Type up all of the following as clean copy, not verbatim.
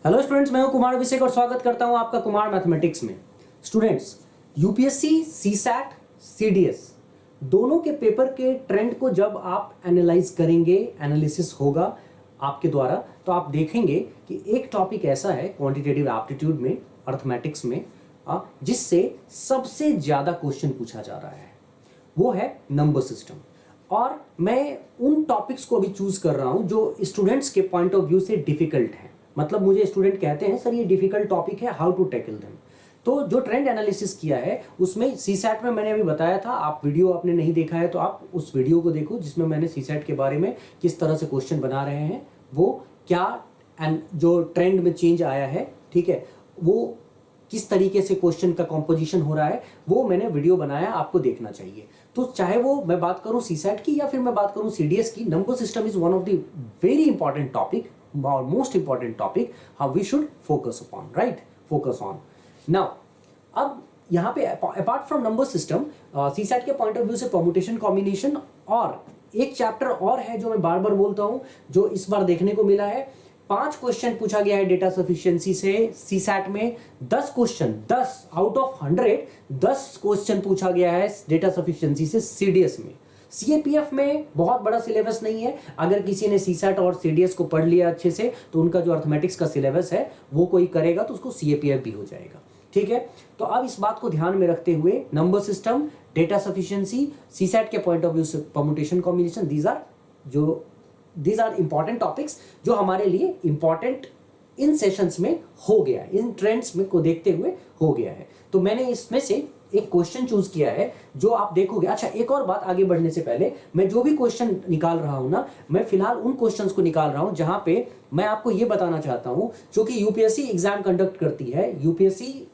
Hello students, मैं हूं कुमार अभिषेक और स्वागत करता हूं आपका कुमार मैथमेटिक्स में। स्टूडेंट्स, यूपीएससी, सीसैट, सीडीएस दोनों के पेपर के ट्रेंड को जब आप एनालाइज करेंगे, एनालिसिस होगा आपके द्वारा, तो आप देखेंगे कि एक टॉपिक ऐसा है क्वांटिटेटिव एप्टीट्यूड में, अर्थमेटिक्स में, जिससे सबसे ज्यादा क्वेश्चन पूछा जा रहा है, वो है नंबर सिस्टम। और मैं उन टॉपिक्स को अभी चूज कर रहा हूं जो स्टूडेंट्स के पॉइंट ऑफ व्यू से डिफिकल्ट है। मतलब मुझे स्टूडेंट कहते हैं सर ये डिफिकल्ट टॉपिक है, हाउ टू टैकल देम। तो जो ट्रेंड एनालिसिस किया है उसमें सीसैट में मैंने अभी बताया था, आप वीडियो आपने नहीं देखा है तो आप उस वीडियो को देखो जिसमें मैंने सीसैट के बारे में किस तरह से क्वेश्चन बना रहे हैं, वो क्या एंड जो ट्रेंड में चेंज आया है, ठीक है, वो किस तरीके से क्वेश्चन का कॉम्पोजिशन हो रहा है, वो मैंने वीडियो बनाया, आपको देखना चाहिए। तो चाहे वो मैं बात करूं सीसैट की या फिर मैं बात करूं सीडीएस की, number system is one of the very important topic or most important topic how we should focus upon, right? Focus on. Now, अब यहाँ पे apart from number system, CSAT के point of view से permutation combination और एक chapter और है जो मैं बार बार बोलता हूँ, जो इस बार देखने को मिला है। 5 क्वेश्चन पूछा गया है डेटा सफिशिएंसी से सीसैट में, 10 क्वेश्चन, 10 आउट ऑफ 100 10 क्वेश्चन पूछा गया है डेटा सफिशिएंसी से सीडीएस में। सीएपीएफ में बहुत बड़ा सिलेबस नहीं है, अगर किसी ने सीसैट और सीडीएस को पढ़ लिया अच्छे से तो उनका जो अर्थमेटिक्स का सिलेबस है वो कोई करेगा तो उसको सीएपीएफ भी हो जाएगा, ठीक है। तो अब इस बात को ध्यान में रखते हुए number system, data sufficiency, CSAT के पॉइंट ऑफ व्यू से permutation combination, these are important topics जो हमारे लिए इंपॉर्टेंट इन सेशंस में हो गया है, इन ट्रेंड्स में को देखते हुए हो गया है। तो मैंने इसमें से एक क्वेश्चन चूज किया है जो आप देखोगे। अच्छा, एक और बात आगे बढ़ने से पहले, मैं जो भी क्वेश्चन निकाल रहा हूं ना, मैं फिलहाल उन क्वेश्चंस को निकाल रहा हूं जहां पे मैं आपको ये बताना चाहता हूं, क्योंकि यूपीएससी एग्जाम कंडक्ट करती है, यूपीएससी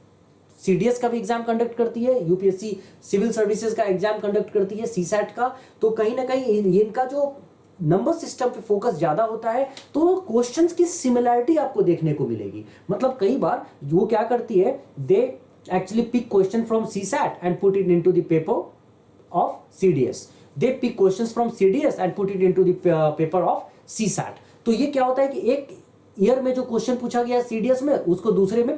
सीडीएस का भी एग्जाम कंडक्ट करती है, यूपीएससी सिविल सर्विसेज का एग्जाम कंडक्ट करती है, सीसैट का, तो कहीं ना कहीं इनका जो नंबर सिस्टम पे फोकस ज्यादा होता है तो क्वेश्चंस की सिमिलरिटी आपको देखने को मिलेगी। मतलब कई बार वो क्या करती है, दे actually pick question from CSAT and put it into the paper of CDS. They pick questions from CDS and put it into the paper of CSAT. तो ये क्या होता है कि एक ईयर में जो क्वेश्चन पूछा गया सीडीएस में उसको दूसरे में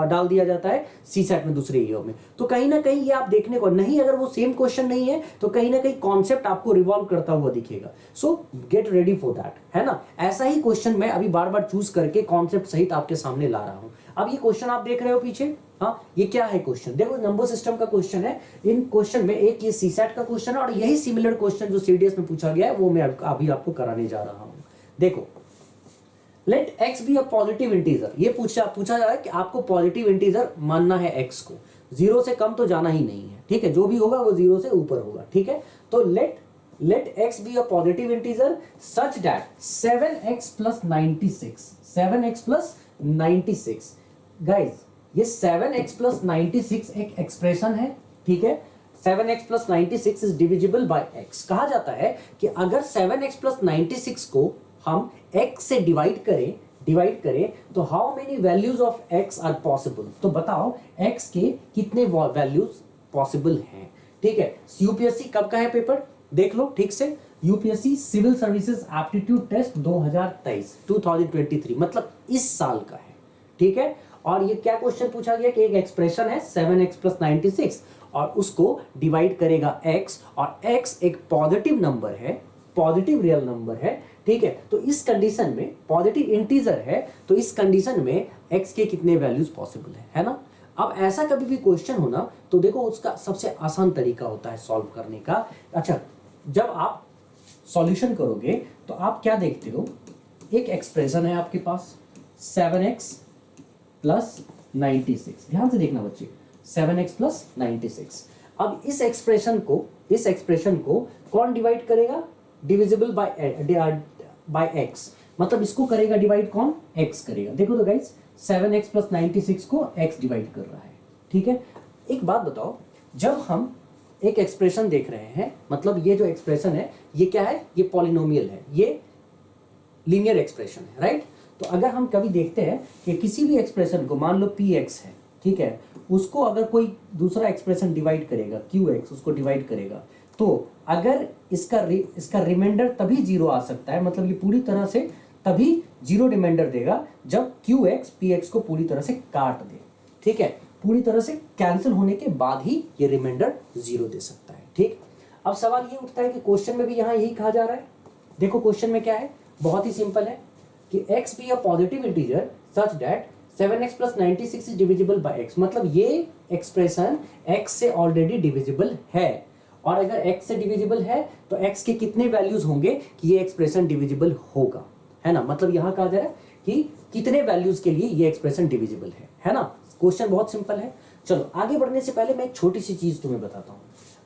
डाल दिया जाता है सीसैट में दूसरे ईयर में। तो कहीं ना कहीं ये आप देखने को नहीं, अगर वो सेम क्वेश्चन नहीं है तो कहीं ना कहीं कॉन्सेप्ट आपको रिवॉल्व करता हुआ दिखेगा। सो गेट रेडी फॉर दैट, है ना। ऐसा ही क्वेश्चन मैं अभी बार बार चूज करके कॉन्सेप्ट सहित आपके सामने ला रहा हूं। अब ये क्वेश्चन आप देख रहे हो पीछे, हाँ, ये क्या है क्वेश्चन, देखो नंबर सिस्टम का क्वेश्चन है। इन क्वेश्चन में एक ये सीसैट का क्वेश्चन है और यही सिमिलर क्वेश्चन जो सीडीएस में पूछा गया है वो मैं अभी आपको कराने जा रहा हूं। देखो, let x be a positive integer, ये पूछा जा रहा है कि आपको पॉजिटिव इंटीजर मानना है x को, 0 से कम तो जाना ही नहीं है, ठीक है, जो भी होगा वो 0 से ऊपर होगा, ठीक है। तो let x be a positive integer such that 7x plus 96, 7x plus 96, guys ये 7x प्लस 96 एक एक्सप्रेशन है, ठीक है। 7x plus 96 is divisible by x। कहा जाता है कि अगर 7x प्लस 96 को हम x से डिवाइड करें तो how many values of x are possible. तो बताओ x के कितने वैल्यूज पॉसिबल हैं, ठीक है। यूपीएससी कब का है पेपर, देख लो ठीक से, UPSC civil services aptitude test 2023, मतलब इस साल का है, ठीक है। और ये क्या क्वेश्चन पूछा गया कि एक एक्सप्रेशन है 7x प्लस 96 और उसको डिवाइड करेगा x, और x एक पॉजिटिव नंबर है, पॉजिटिव रियल नंबर है, ठीक है। तो इस कंडीशन में पॉजिटिव इंटीजर है, तो इस कंडीशन में x के कितने वैल्यूज पॉसिबल है ना। अब ऐसा कभी भी क्वेश्चन होना तो देखो उसका सबसे आसान तरीका होता है सॉल्व करने का। अच्छा, जब आप सॉल्यूशन करोगे तो आप क्या देखते हो, एक एक्सप्रेशन है आपके पास 7x प्लस 96, ध्यान से देखना बच्चे, 7x प्लस 96। अब इस एक्सप्रेशन को कौन डिवाइड करेगा, डिविजिबल बाय x, मतलब इसको करेगा डिवाइड कौन, x करेगा। देखो तो गाइस 7x प्लस 96 को x डिवाइड कर रहा है, ठीक है। एक बात बताओ, जब हम एक एक्सप्रेशन देख रहे हैं, मतलब ये जो एक्सप्रेशन है ये क्या है, ये पॉलिनोमियल है, ये लीनियर एक्सप्रेशन है, राइट। तो अगर हम कभी देखते हैं कि किसी भी एक्सप्रेशन को, मान लो px है, ठीक है, उसको अगर कोई दूसरा एक्सप्रेशन डिवाइड करेगा qx, उसको डिवाइड करेगा, तो अगर इसका रिमाइंडर तभी 0 आ सकता है, मतलब ये पूरी तरह से तभी जीरो रिमाइंडर देगा जब क्यू एक्स पी एक्स को पूरी तरह से काट दे, ठीक है, पूरी तरह से कैंसिल होने के बाद ही ये रिमाइंडर जीरो दे सकता है। ठीक, अब सवाल ये उठता है कि क्वेश्चन में भी यहाँ यही कहा जा रहा है। देखो क्वेश्चन में क्या है, बहुत ही सिंपल है कि x be a positive integer such that 7x plus 96 is divisible by x, मतलब ये एक्सप्रेशन x से ऑलरेडी डिविजिबल है, और अगर x से डिविजिबल है तो x के कितने वैल्यूज होंगे कि ये एक्सप्रेशन डिविजिबल होगा, है ना। मतलब यहाँ कहा जा रहा है कि कितने वैल्यूज के लिए ये एक्सप्रेशन डिविजिबल है ना। क्वेश्चन बहुत सिंपल है। चलो आगे बढ़ने से पहले मैं एक छोटी सी चीज तुम्हें बताता हूँ।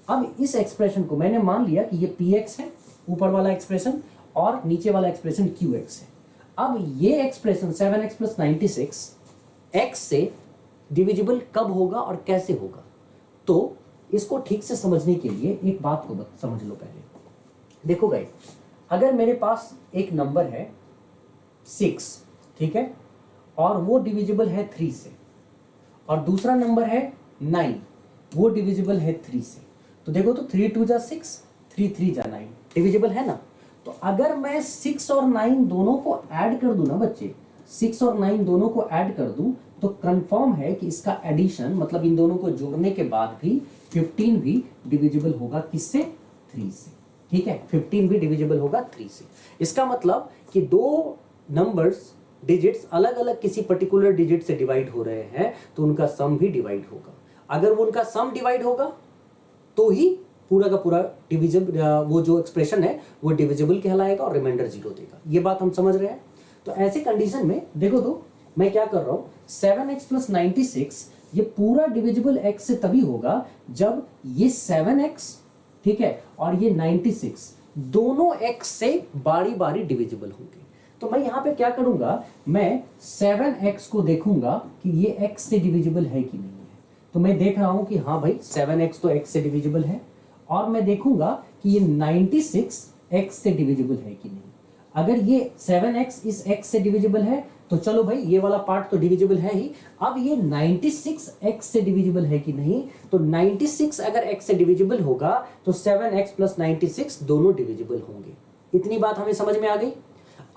अब इस एक्सप्रेशन को मैंने मान लिया कि ये px है, ऊपर वाला एक्सप्रेशन, और नीचे वाला एक्सप्रेशन qx है। अब ये एक्सप्रेशन 7x प्लस 96 x से डिविजिबल कब होगा और कैसे होगा, तो इसको ठीक से समझने के लिए एक बात को समझ लो पहले। देखो गाइस, अगर मेरे पास एक नंबर है 6, ठीक है, और वो डिविजिबल है 3 से, और दूसरा नंबर है 9, वो डिविजिबल है 3 से, तो देखो तो 3 2 जा 6, 3 3 जा 9, डिविजिबल है ना। तो अगर मैं 6 और 9 दोनों को ऐड कर दूं ना बच्चे, 6 और 9 दोनों को ऐड कर दूं, तो कंफर्म है कि इसका एडिशन, मतलब इन दोनों को जोड़ने के बाद भी 15 भी डिविजिबल होगा किससे, 3 से, ठीक है, 15 भी डिविजिबल होगा 3 से। इसका मतलब कि दो नंबर्स डिजिट्स अलग अलग किसी पर्टिकुलर डिजिट से डिवाइड हो रहे हैं तो उनका सम भी डिवाइड होगा। अगर वो उनका सम डिवाइड होगा तो ही पूरा का पूरा डिविजिबल, वो जो एक्सप्रेशन है वो डिविजिबल कहलाएगा और रिमाइंडर जीरो देगा। ये बात हम समझ रहे हैं। तो ऐसे कंडीशन में देखो तो मैं क्या कर रहा हूं, 7x प्लस 96 ये पूरा डिविजिबल x से तभी होगा जब ये 7x, ठीक है, और ये 96 दोनों x से बारी बारी डिविजिबल होंगे। तो मैं यहाँ पे क्या करूंगा, मैं 7x को देखूंगा कि ये x से डिविजिबल है कि नहीं है। तो मैं देख रहा हूं कि हाँ भाई 7x तो x से डिविजिबल है, और मैं देखूंगा कि ये 96 x से डिविजिबल है कि नहीं। अगर ये 7x इस x से डिविजिबल है तो चलो भाई ये वाला पार्ट तो डिविजिबल है ही। अब ये 96 x से डिविजिबल है कि नहीं, तो 96 अगर x से डिविजिबल होगा तो 7x प्लस 96 दोनों डिविजिबल होंगे। इतनी बात हमें समझ में आ गई।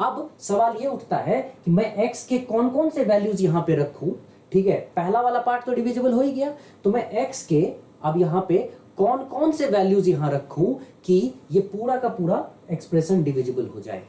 अब सवाल ये उठता है कि मैं x के कौन कौन से वैल्यूज यहां पे रखूं, ठीक है, पहला वाला पार्ट तो डिविजिबल हो ही गया, तो मैं x के अब यहां पे कौन कौन से वैल्यूज यहां रखूं कि ये पूरा का पूरा एक्सप्रेशन डिविजिबल हो जाए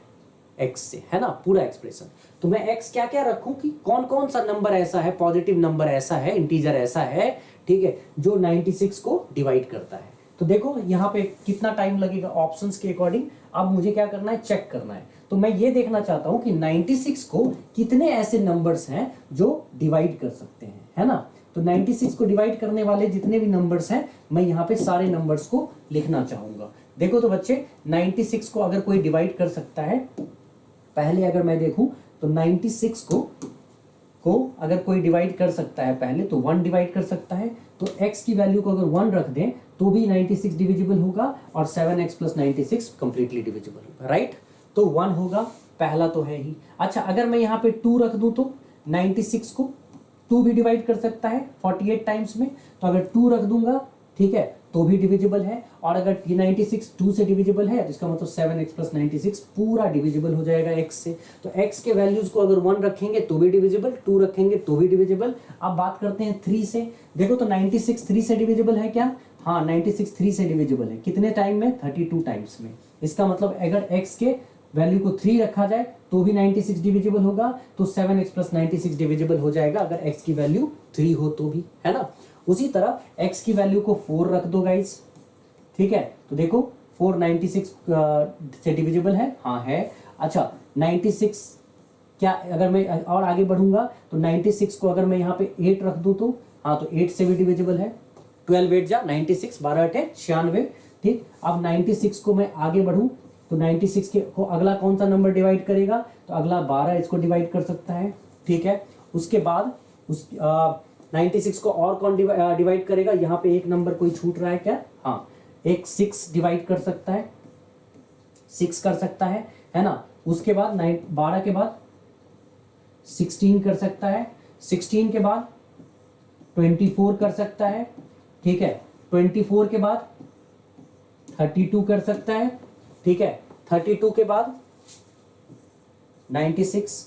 x से, है ना, पूरा एक्सप्रेशन। तो मैं x क्या क्या रखूं कि कौन कौन सा नंबर ऐसा है, पॉजिटिव नंबर ऐसा है, इंटीजर ऐसा है, ठीक है, जो 96 को डिवाइड करता है। तो देखो यहाँ पे कितना टाइम लगेगा ऑप्शंस के अकॉर्डिंग। अब मुझे क्या करना है, चेक करना है। तो मैं ये देखना चाहता हूं कि 96 को कितने ऐसे नंबर्स हैं जो डिवाइड कर सकते हैं, है ना। तो 96 को डिवाइड करने वाले जितने भी नंबर्स हैं मैं यहाँ पे सारे नंबर्स को लिखना चाहूंगा। देखो तो बच्चे 96 को अगर कोई डिवाइड कर सकता है, पहले अगर मैं देखूं तो 96 को अगर कोई डिवाइड कर सकता है पहले तो 1 डिवाइड कर सकता है। तो x की वैल्यू को अगर 1 रख दें तो भी 96 डिविजिबल होगा और 7x प्लस 96 कंप्लीटली डिविजिबल होगा, राइट। तो 1 होगा, पहला तो है ही। अच्छा अगर मैं यहाँ पे 2 रख दूं तो 96 को 2 भी डिवाइड कर सकता है 48 टाइम्स में, तो अगर 2 रख दूंगा, ठीक है, तो भी डिविजिबल है। और अगर 96 2 से डिविजिबल है तो इसका मतलब 7x प्लस 96 पूरा डिविजिबल हो जाएगा x से। तो x के वैल्यूज को अगर 1 रखेंगे तो भी डिविजिबल, 2 रखेंगे तो भी डिविजिबल। अब बात करते हैं 3 से। देखो तो 96 3 से डिविजिबल है क्या, हाँ 96 3 से डिविजिबल है। कितने टाइम में, 32 टाइम्स में। इसका मतलब अगर x के वैल्यू को 3 रखा जाए तो भी 96 डिविजिबल होगा, तो 7x प्लस 96 डिविजिबल हो जाएगा अगर x की वैल्यू 3 हो तो भी, है ना। उसी तरह x की वैल्यू को 4 रख दो गाइस, ठीक है, तो देखो 4 96 से डिविजिबल है, हाँ है। अच्छा 96 क्या, अगर मैं और आगे बढ़ूंगा तो 96 को अगर मैं यहाँ पे 8 रख दूं तो हाँ, तो 8 से भी डिविजिबल है। 12 8 जा 96, 12 8 96, ठीक। अब 96 को मैं आगे बढ़ूं तो 96 के को अगला कौन सा नंबर डिवाइड करेगा, तो अगला 12 इसको डिवाइड कर सकता है, ठीक है। उसके बाद उस 96 को और कौन डिवाइड करेगा, यहाँ पे एक नंबर कोई छूट रहा है क्या, हाँ एक 6 डिवाइड कर सकता है, 6 कर सकता है ना। उसके बाद 12 के बाद 16 कर सकता है, 16 के बाद 24 कर सकता है, ठीक है, 24 के बाद 32 कर सकता है, ठीक है, 32 के बाद 96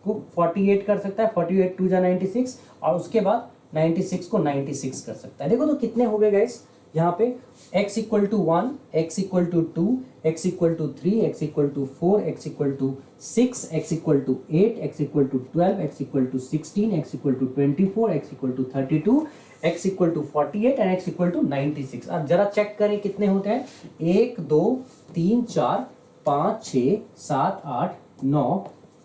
को 48 कर सकता है, 48 2 जा 96, और उसके बाद 96 को 96 कर सकता है। देखो तो कितने हो गए गाइस यहाँ पे, x equal to 1, x equal to 2, x equal to 3, x equal to 4, x equal to 6, x equal to 8, x equal to 12, x equal to 16, x equal to 24, x equal to 32, x equal to 48 and x equal to 96। अब जरा check करें कितने होते हैं, 1 2 3 4 5 6 7 8 9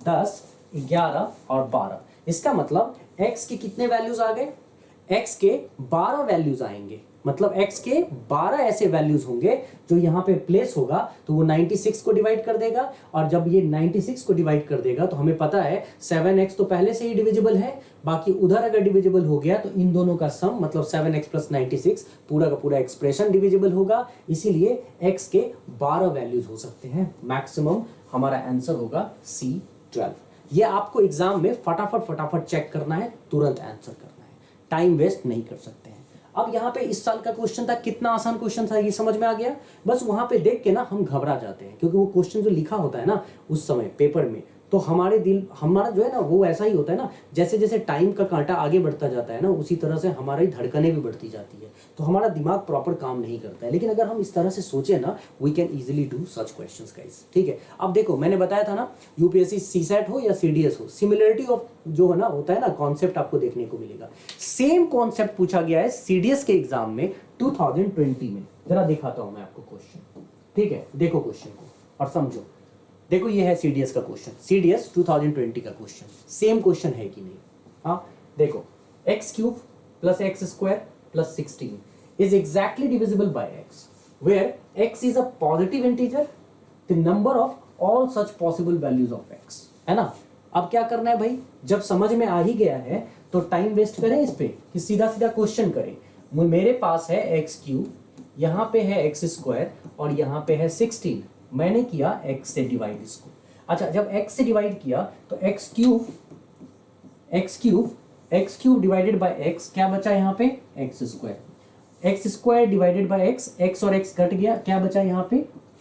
10 11 और 12। इसका मतलब x के कितने वैल्यूज आ गए, x के 12 वैल्यूज आएंगे। मतलब x के 12 ऐसे वैल्यूज होंगे जो यहाँ पे प्लेस होगा, तो वो 96 को डिवाइड कर देगा, और जब ये 96 को डिवाइड कर देगा तो हमें पता है 7x तो पहले से ही डिविजिबल है, बाकी उधर अगर डिविजिबल हो गया तो इन दोनों का सम मतलब 7x प्लस 96 पूरा का पूरा एक्सप्रेशन डिविजिबल होगा। इसीलिए x के 12 वैल्यूज हो सकते हैं। मैक्सिमम हमारा आंसर होगा C12। ये आपको एग्जाम में फटाफट चेक करना है, तुरंत आंसर करना है, टाइम वेस्ट नहीं कर सकते हैं। अब यहाँ पे इस साल का क्वेश्चन था, कितना आसान क्वेश्चन था ये समझ में आ गया। बस वहां पे देख के ना हम घबरा जाते हैं, क्योंकि वो क्वेश्चन जो लिखा होता है ना उस समय पेपर में, तो हमारा जो है ना वो ऐसा ही होता है ना, जैसे जैसे टाइम का कांटा आगे बढ़ता जाता है ना, उसी तरह से हमारी धड़कनें भी बढ़ती जाती है, तो हमारा दिमाग प्रॉपर काम नहीं करता है। लेकिन अगर हम इस तरह से सोचे ना, we can easily do such questions guys, ठीक है। अब देखो मैंने बताया था ना, यूपीएससी सीसैट हो या सीडीएस हो, सिमिलरिटी ऑफ जो है ना होता है ना कॉन्सेप्ट आपको देखने को मिलेगा। सेम कॉन्सेप्ट पूछा गया है सीडीएस के एग्जाम में 2020 में। जरा दिखाता हूं मैं आपको क्वेश्चन, ठीक है। देखो क्वेश्चन को और समझो। देखो ये है सीडीएस का क्वेश्चन, सीडीएस 2020 का क्वेश्चन। सेम क्वेश्चन है कि नहीं? हाँ देखो, x cube plus x square plus 16 is exactly divisible by x, where x is a positive integer, the number of all such possible values of x, है ना। अब क्या करना है भाई, जब समझ में आ ही गया है तो टाइम वेस्ट करें इस पे कि सीधा सीधा क्वेश्चन करें। मेरे पास है एक्स क्यूब, यहाँ पे है एक्स स्क्वायर और यहाँ पे है 16, मैंने किया x से डिवाइड इसको। अच्छा, जब x से डिवाइड किया तो x cube divided by x क्या बचा यहाँ पे, x square divided by x और x कट गया, क्या बचा यहाँ पे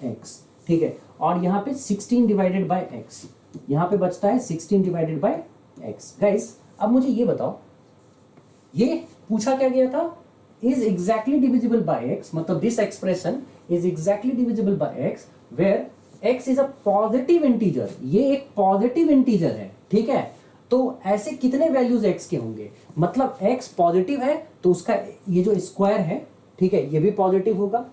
x, ठीक है। और यहाँ पे 16 डिवाइडेड बाय x, यहाँ पे बचता है 16 डिवाइडेड बाय x। गाइस अब मुझे ये बताओ, ये पूछा क्या गया था, is exactly divisible bye x, मतलब this expression is exactly divisible bye x where x is a positive integer, ये एक पॉजिटिव इंटीजर है, ठीक है। तो ऐसे कितने वैल्यूज x के होंगे, मतलब x पॉजिटिव है तो उसका ये जो स्क्वायर है, ठीक है, ये भी पॉजिटिव होगा,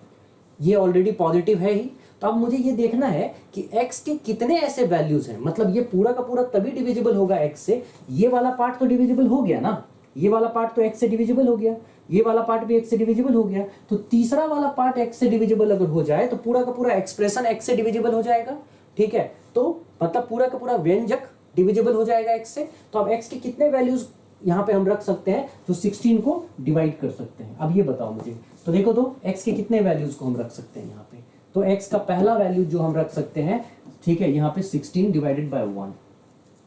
ये ऑलरेडी पॉजिटिव है ही। तो अब मुझे ये देखना है कि x के कितने ऐसे वैल्यूज हैं, मतलब ये पूरा का पूरा तभी डिविजिबल होगा x से, ये वाला पार्ट तो डिविजिबल हो गया ना, ये वाला पार्ट तो x से डिविजिबल हो गया, ये वाला पार्ट भी x से डिविजिबल हो गया, तो तीसरा वाला पार्ट x से डिविजिबल अगर हो जाए तो पूरा का पूरा एक्सप्रेशन x से डिविजिबल हो जाएगा, ठीक है। तो मतलब पूरा का पूरा व्यंजक डिविजिबल हो जाएगा x से। तो अब x के कितने वैल्यूज यहाँ पे हम रख सकते हैं जो 16 को डिवाइड कर सकते हैं, अब ये बताओ मुझे। तो देखो तो x के कितने वैल्यूज को हम रख सकते हैं यहाँ पे, तो x का पहला वैल्यू जो हम रख सकते हैं, ठीक है, यहाँ पे 16 डिवाइडेड बाय 1,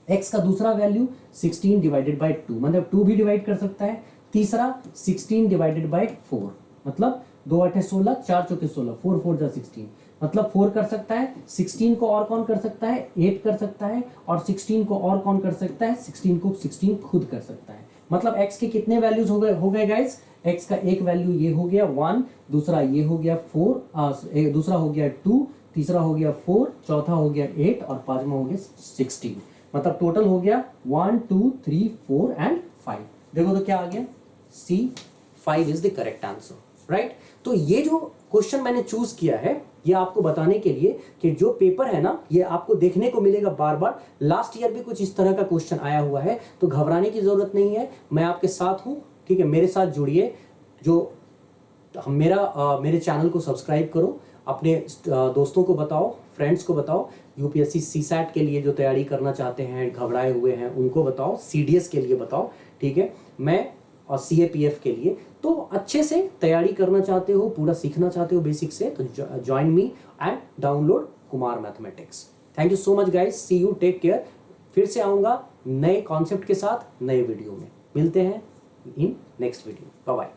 x का दूसरा वैल्यू 16 डिवाइडेड बाय 2, मतलब 2 भी डिवाइड कर सकता है, तीसरा 16 डिवाइडेड बाय 4, मतलब 2 8 16, 4 चौके 16, 4 4 जा 16, मतलब 4 कर सकता है। 16 को और कौन कर सकता है, 8 कर सकता है, और 16 को और कौन कर सकता है, 16 को 16 खुद कर सकता है। मतलब x के कितने वैल्यूज हो गए गाइस, x का एक वैल्यू ये हो गया 1, दूसरा ये हो गया 4, दूसरा हो गया 2, तीसरा हो गया 4, चौथा हो गया 8 और पांचवा हो गया 16, मतलब टोटल हो गया 1 2 3 4 एंड 5। देखो तो क्या आ गया, C5 is the correct answer, right. तो ये जो क्वेश्चन मैंने चूज किया है ये आपको बताने के लिए कि जो पेपर है ना ये आपको देखने को मिलेगा बार बार। लास्ट ईयर भी कुछ इस तरह का क्वेश्चन आया हुआ है, तो घबराने की जरूरत नहीं है, मैं आपके साथ हूं, ठीक है। मेरे साथ जुड़िए, जो मेरे चैनल को सब्सक्राइब करो, अपने दोस्तों को बताओ, फ्रेंड्स को बताओ, यूपीएससी सीसैट के लिए जो तैयारी करना चाहते हैं, घबराए हुए हैं, उनको बताओ, सीडीएस के लिए बताओ, ठीक है। मैं और सीएपीएफ के लिए, तो अच्छे से तैयारी करना चाहते हो, पूरा सीखना चाहते हो बेसिक से, तो join me and download Kumar mathematics. Thank you so much guys, see you, take care. फिर से आऊँगा नए कॉन्सेप्ट के साथ नए वीडियो में, मिलते हैं in next video, bye bye.